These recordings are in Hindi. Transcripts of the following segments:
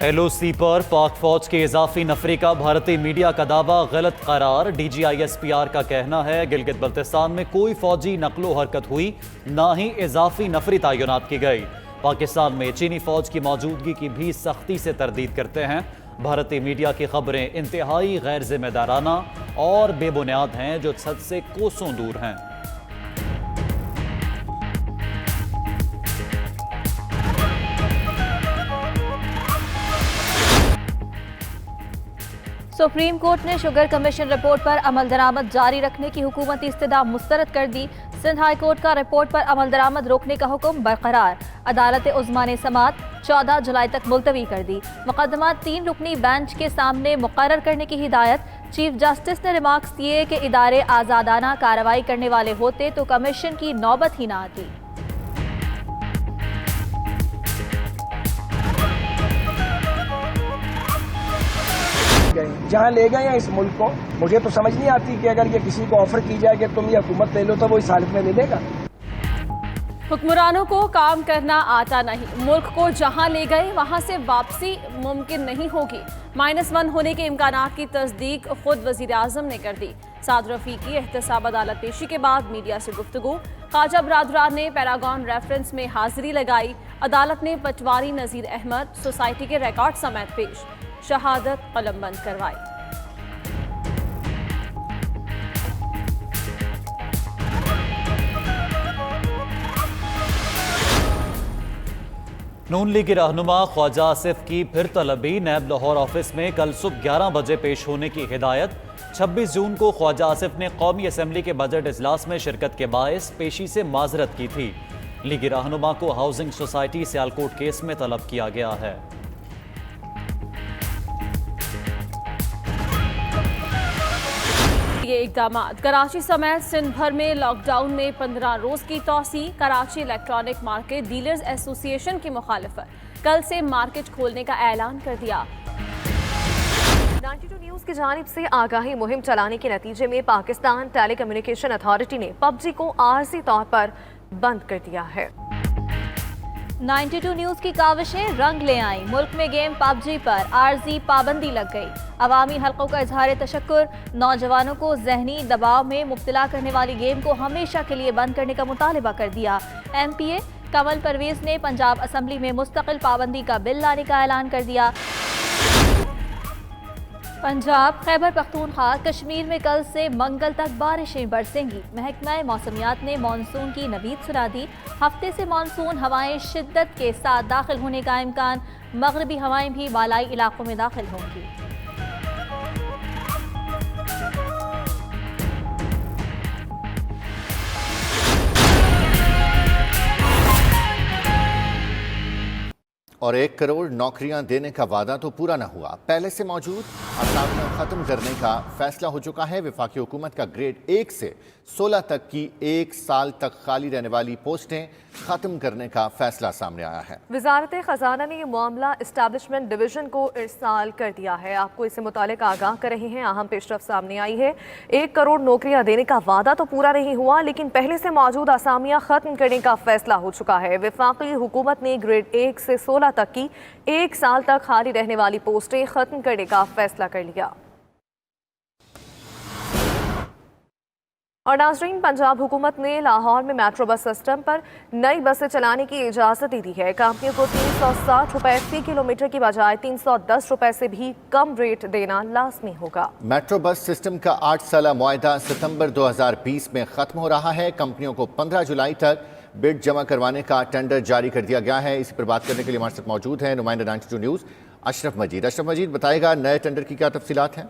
LOC पर पाक फौज के इजाफी नफरी का भारतीय मीडिया का दावा गलत करार। DGISPR का कहना है गिलगित बल्तिस्तान में कोई फौजी नकलो हरकत हुई, ना ही इजाफी नफरी तैनात की गई। पाकिस्तान में चीनी फौज की मौजूदगी की भी सख्ती से तरदीद करते हैं। भारतीय मीडिया की खबरें इंतहाई गैर जिम्मेदाराना और बेबुनियाद हैं, जो सच से कोसों दूर हैं। सुप्रीम कोर्ट ने शुगर कमीशन रिपोर्ट पर अमल दरामद जारी रखने की हुकूमती इस्तदा मुस्तरद कर दी। सिंध हाई कोर्ट का रिपोर्ट पर अमल दरामद रोकने का हुक्म बरकरार। अदालत उज़्मा ने समाअत 14 जुलाई तक मुलतवी कर दी। मुकदमा 3 रुकनी बेंच के सामने मुकर्रर करने की हिदायत। चीफ जस्टिस ने रिमार्क्स दिए कि इदारे आज़ादाना कार्रवाई करने वाले होते तो कमीशन की नौबत ही ना आती। जहाँ ले गए हैं इस मुल्क को, मुझे तो समझ नहीं आती कि अगर ये किसी को ऑफर की जाए कि तुम ये हुकूमत ले लो तो वो इस हालत में ले लेगा। हुक्मरानों को काम करना आता नहीं, मुल्क को जहां ले गए वहां से वापसी मुमकिन नहीं होगी। -1 होने के इम्कानात की तस्दीक खुद वजीर आजम ने कर दी। साद रफीकी एहतसाब अदालत पेशी के बाद मीडिया से गुफ्तगू। ख्वाजा बरादरान ने पैरागॉन रेफरेंस में हाजिरी लगाई। अदालत ने पटवारी नज़ीर अहमद सोसाइटी के रिकॉर्ड समेत पेश शहादत कलमबंद करवाई। नून लीग रहनुमा ख्वाजा आसिफ की फिर तलबी। नैब लाहौर ऑफिस में कल सुबह 11 बजे पेश होने की हिदायत। 26 जून को ख्वाजा आसिफ ने कौमी असम्बली के बजट इजलास में शिरकत के बायस पेशी से माजरत की थी। लीगी रहनुमा को हाउसिंग सोसाइटी सियालकोट केस में तलब किया गया है। ये इकदाम कराची समेत सिंध भर में लॉकडाउन में 15 रोज की तोसी। Karachi electronic market dealers association की मुखालिफत कल से मार्केट खोलने का ऐलान कर दिया। 92 न्यूज की जानिब से आगाही मुहिम चलाने के नतीजे में पाकिस्तान टेलीकम्युनिकेशन अथॉरिटी ने PUBG को आरजी तौर पर बंद कर दिया है। 92 न्यूज की काविशें रंग ले आई। मुल्क में गेम PUBG पर आरजी पाबंदी लग गई। अवामी हल्कों का इजहार तशक्कुर। नौजवानों को जहनी दबाव में मुब्तला करने वाली गेम को हमेशा के लिए बंद करने का मुतालबा कर दिया। MPA कमल परवेज ने पंजाब असम्बली में मुस्तकिल पाबंदी का बिल लाने का ऐलान कर दिया। पंजाब, खैबर पख्तूनख्वा, कश्मीर में कल से मंगल तक बारिशें बरसेंगी। महकमा मौसमियात ने मानसून की नवीद सुना दी। हफ्ते से मानसून हवाएं शिद्दत के साथ दाखिल होने का इम्कान। मगरबी हवाएं भी बालाई इलाकों में दाखिल होंगी। और 1 करोड़ नौकरियां देने का वादा तो पूरा न हुआ। पहले से मौजूद असामियां खत्म करने का फैसला हो चुका है। वफाकी हुकूमत का ग्रेड 1 से 16 तक की 1 साल तक खाली रहने वाली पोस्टें खत्म करने का फैसला सामने आया है। वजारत खजाना ने यह मामला इस्टेब्लिशमेंट डिवीजन को इरसाल कर दिया है। आपको इससे मुतालिक आगाह कर रहे हैं। अहम पेशरफ सामने आई है। 1 करोड़ नौकरियां देने का वादा तो पूरा नहीं हुआ, लेकिन पहले से मौजूद असामियां खत्म करने का फैसला हो चुका है। वफाकी हुकूमत ने ग्रेड 1 से 16 तक की 1 साल तक खाली रहने वाली पोस्टें खत्म करने का फैसला कर लिया। और नाज़रीन, पंजाब हुकूमत ने लाहौर में मेट्रो बस सिस्टम पर नई बसें चलाने की इजाज़त दे दी है। कंपनियों को 360 रुपए फी किलोमीटर की बजाय 310 रुपए से भी कम रेट देना लाजमी होगा। मेट्रो बस सिस्टम का 8 साला मुआहदा सितंबर 2020 में खत्म हो रहा है। कंपनियों को 15 जुलाई तक बिड जमा करवाने का टेंडर जारी कर दिया गया है। इसी पर बात करने के लिए हमारे साथ मौजूद हैं नुमाइंदा 92 न्यूज़ अशरफ मजीद। अशरफ मजीद, बताएगा नए टेंडर की क्या तफसीलात हैं?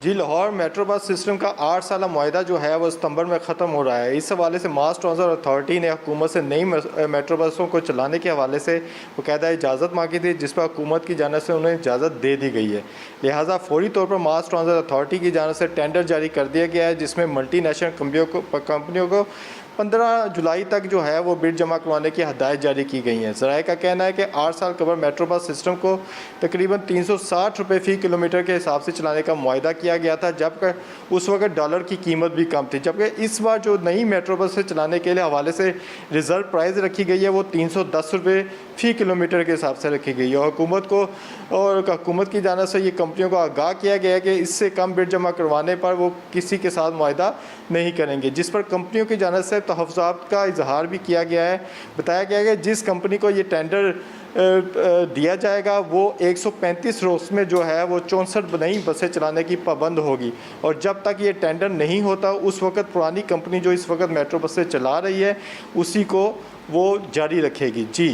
जी, लाहौर मेट्रो बस सिस्टम का 8 साला मुआहदा जो है वो सितंबर में ख़त्म हो रहा है। इस हवाले से मास ट्रांसपोर्ट अथॉरिटी ने हुकूमत से नई मेट्रो बसों को चलाने के हवाले से बाकायदा इजाज़त मांगी थी, जिस पर हुकूमत की जानिब से उन्हें इजाज़त दे दी गई है। लिहाजा फौरी तौर पर मास ट्रांसपोर्ट अथॉरिटी की जानिब से टेंडर जारी कर दिया गया है, जिसमें मल्टी नेशनल कंपनियों को 15 जुलाई तक जो है वो बिड जमा करवाने की हदायत जारी की गई हैं। ज़राए का कहना है कि 8 साल कबल मेट्रो बस सिस्टम को तकरीबन 360 रुपये फ़ी किलोमीटर के हिसाब से चलाने का मुआहदा किया गया था, जबकि उस वक्त डॉलर की कीमत भी कम थी। जबकि इस बार जो नई मेट्रो बस से चलाने के लिए हवाले से रिज़र्व प्राइस रखी गई है वो 310 रुपये फ़ी किलोमीटर के हिसाब से रखी गई है। और हुकूमत की जानिब से ये कंपनियों को आगाह किया गया है कि इससे कम बिड जमा करवाने पर वो किसी के साथ मुआहदा नहीं करेंगे, जिस पर कंपनियों की जानिब से तहफ़्फ़ुज़ात का इजहार भी किया गया है। बताया गया है कि जिस कंपनी को ये टेंडर दिया जाएगा वो 135 रोज़ में जो है वो 64 नई बसें चलाने की पाबंद होगी, और जब तक ये टेंडर नहीं होता उस वक्त पुरानी कंपनी जो इस वक्त मेट्रो बसें चला रही है उसी को वो जारी रखेगी। जी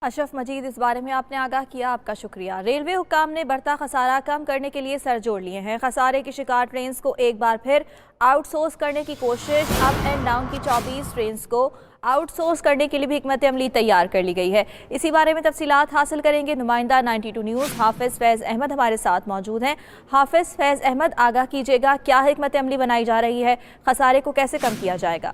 अशरफ मजीद, इस बारे में आपने आगाह किया, आपका शुक्रिया। रेलवे हुक्काम ने बढ़ता खसारा कम करने के लिए सर जोड़ लिए हैं। खसारे की शिकार ट्रेन को एक बार फिर आउटसोर्स करने की कोशिश। अप एंड डाउन की 24 ट्रेन को आउटसोर्स करने के लिए भी हिकमत अमली तैयार कर ली गई है। इसी बारे में तफसीलात हासिल करेंगे नुमाइंदा 92 न्यूज़ हाफिज़ फैज़ अहमद हमारे साथ मौजूद हैं। हाफिज़ फैज़ अहमद, आगाह कीजिएगा, क्या हिकमत अमली बनाई जा रही है, खसारे को कैसे कम किया जाएगा?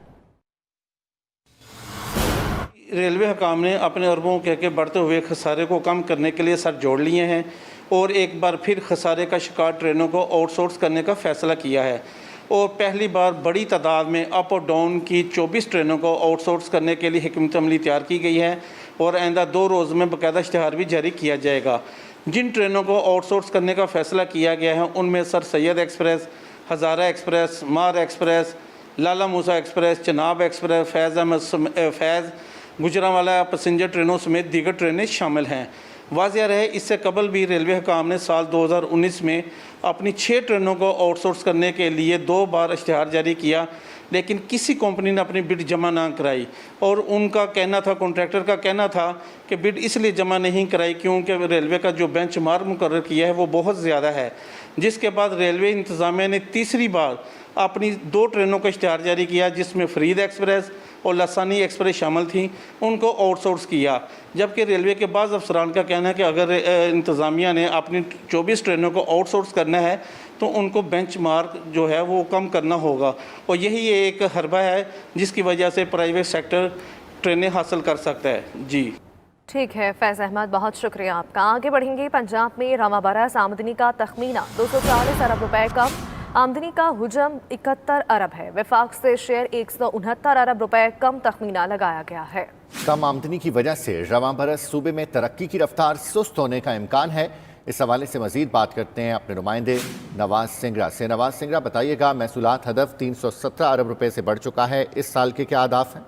रेलवे हुकाम ने अपने अरबों के बढ़ते हुए खसारे को कम करने के लिए सर जोड़ लिए हैं और एक बार फिर खसारे का शिकार ट्रेनों को आउटसोर्स करने का फ़ैसला किया है। और पहली बार बड़ी तादाद में अप और डाउन की 24 ट्रेनों को आउटसोर्स करने के लिए हिकमत अमली तैयार की गई है और आइंदा 2 रोज़ में बाकायदा इश्तिहार भी जारी किया जाएगा। जिन ट्रेनों को आउटसोर्स करने का फ़ैसला किया गया है उनमें सर सैयद एक्सप्रेस, हज़ारा एक्सप्रेस, मार एक्सप्रेस, लाला मूसा एक्सप्रेस, चनाब एक्सप्रेस, फैज़ अहमद फैज़, गुजरांवाला पैसेंजर ट्रेनों समेत दीगर ट्रेनें शामिल हैं। वाज़िया रहे, इससे कबल भी रेलवे हुकाम ने साल 2019 में अपनी 6 ट्रेनों को आउटसोर्स करने के लिए 2 बार इश्तिहार जारी किया, लेकिन किसी कंपनी ने अपनी बिड जमा ना कराई। और उनका कहना था, कॉन्ट्रैक्टर का कहना था कि बिड इसलिए जमा नहीं कराई क्योंकि रेलवे का जो बेंचमार्क मुकर्रर किया है वो बहुत ज़्यादा है। जिसके बाद रेलवे इंतज़ामिया ने तीसरी बार अपनी 2 ट्रेनों का इश्तिहार जारी किया, जिसमें फरीद एक्सप्रेस और लसानी एक्सप्रेस शामिल थी, उनको आउटसोर्स किया। जबकि रेलवे के बाज़ अफसरान का कहना है कि अगर इंतज़ामिया ने अपनी 24 ट्रेनों को आउटसोर्स करना है तो उनको बेंचमार्क जो है वो कम करना होगा, और यही एक हरबा है जिसकी वजह से प्राइवेट सेक्टर ट्रेनें हासिल कर सकता है। जी ठीक है फैज़ अहमद, बहुत शुक्रिया आपका। आगे बढ़ेंगे। पंजाब में रवा बरस आमदनी का तखमीना 240 अरब रुपए कम, आमदनी का हुजम 71 अरब है। वफाक से शेयर 169 अरब रुपए कम तखमीना लगाया गया है। कम आमदनी की वजह से रवां बरस सूबे में तरक्की की रफ्तार सुस्त होने का इम्कान है। इस हवाले से मजीद बात करते हैं अपने नुमाइंदे नवाज सिंगरा से। नवाज सिंगरा, बताइएगा, महसूलात हदफ 317 अरब रुपए से बढ़ चुका है, इस साल के क्या अहदाफ हैं?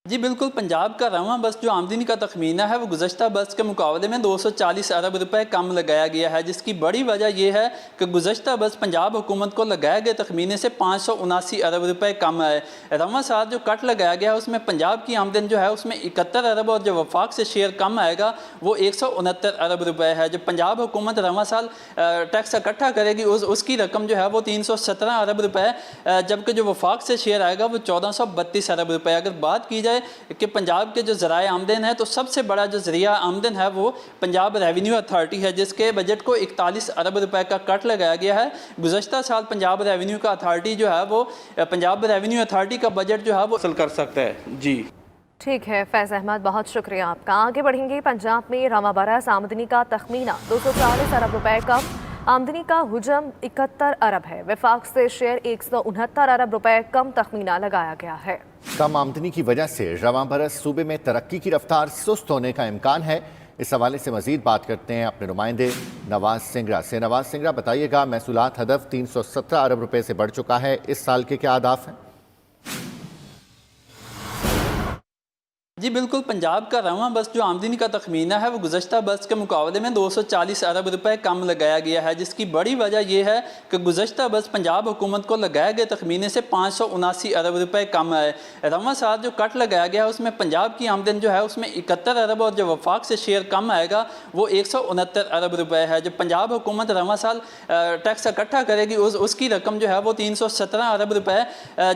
जी बिल्कुल, पंजाब का रवां बस जो आमदनी का तखमीना है वो गुज़श्ता बस के मुकाबले में 240 अरब रुपए कम लगाया गया है, जिसकी बड़ी वजह यह है कि गुज़श्ता बस पंजाब हुकूमत को लगाए गए तखमीने से 579 अरब रुपए कम आए। रवां साल जो कट लगाया गया है उसमें पंजाब की आमदन जो है उसमें 71 अरब और जो वफाक से शेयर कम आएगा वो 169 अरब रुपए है। जो पंजाब हुकूमत रवां साल टैक्स इकट्ठा करेगी उसकी रकम जो है वो 317 अरब रुपए, जबकि जो वफाक से शेयर आएगा वो 1432 अरब रुपए। अगर बात की जाए कि पंजाब के जो ज़राए आमदन है तो सबसे बड़ा जो ज़रिया आमदन है वो पंजाब रेवेन्यू अथॉरिटी है, जिसके बजट को 41 अरब रुपए का कट लगाया गया है। गुज़श्ता साल पंजाब रेवेन्यू का अथॉरिटी जो है वो पंजाब रेवेन्यू अथॉरिटी का बजट जो है वो हासिल कर सकता है। जी ठीक है फैज़ अहमद, बहुत शुक्रिया आपका। आगे बढ़ेंगे। पंजाब में रवा बरस आमदनी का तखमीना 240 अरब रुपए कम, आमदनी का हुजम 71 अरब है। वफाक से शेयर 169 अरब रुपए कम तखमीना लगाया गया है। कम आमदनी की वजह से रवां बरस सूबे में तरक्की की रफ्तार सुस्त होने का इम्कान है। इस हवाले से मजीद बात करते हैं अपने नुमाइंदे नवाज सिंगरा से। नवाज सिंगरा, बताइएगा, महसूलात हदफ 317 अरब रुपए से बढ़ चुका है, इस साल के क्या अहदाफ हैं? जी बिल्कुल, पंजाब का रवां बस जो आमदनी का तखमीना है वो गुज़श्ता बस के मुकाबले में 240 अरब रुपए कम लगाया गया है, जिसकी बड़ी वजह यह है कि गुज़श्ता बस पंजाब हुकूमत को लगाए गए तखमीने से 579 अरब रुपए कम आए। रवां साल जो कट लगाया गया है उसमें पंजाब की आमदन जो है उसमें 71 अरब और जो वफाक से शेयर कम आएगा वो 169 अरब रुपए है। जो पंजाब हुकूमत रवां साल टैक्स इकट्ठा करेगी उसकी रकम जो है वो 317 अरब रुपए,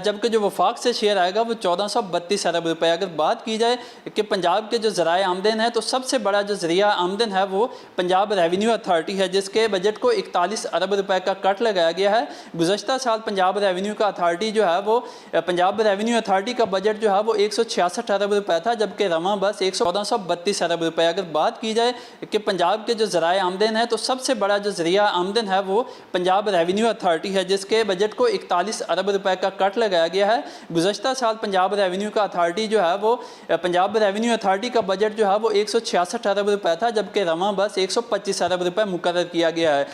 जबकि जो वफाक से शेयर आएगा वो 1432 अरब रुपए। अगर बात की जाए कि पंजाब के जो ज़राए आमदन है तो सबसे बड़ा जो ज़रिया आमदन है वो पंजाब रेवेन्यू अथॉरिटी है, जिसके बजट को 41 अरब रुपए का कट लगाया गया है। गुज़श्ता साल पंजाब रेवेन्यू का अथॉरिटी जो है वो पंजाब रेवेन्यू अथॉरिटी का बजट जो है वो 166 अरब रुपए था, जबकि रवा बस 1432 अरब रुपए। अगर बात की जाए कि पंजाब के जो ज़राए आमदन है तो सबसे बड़ा जो ज़रिया आमदन है वो पंजाब रेवेन्यू अथॉरिटी है, जिसके बजट को 41 अरब रुपए का कट लगाया गया है। गुज़श्ता साल पंजाब रेवेन्यू का अथॉरिटी जो है वो पंजाब रेवेन्यू अथॉरिटी का बजट जो है वो 166 अरब रुपए था, जबकि रवा बस 125 अरब रुपए मुकर्रर किया गया है।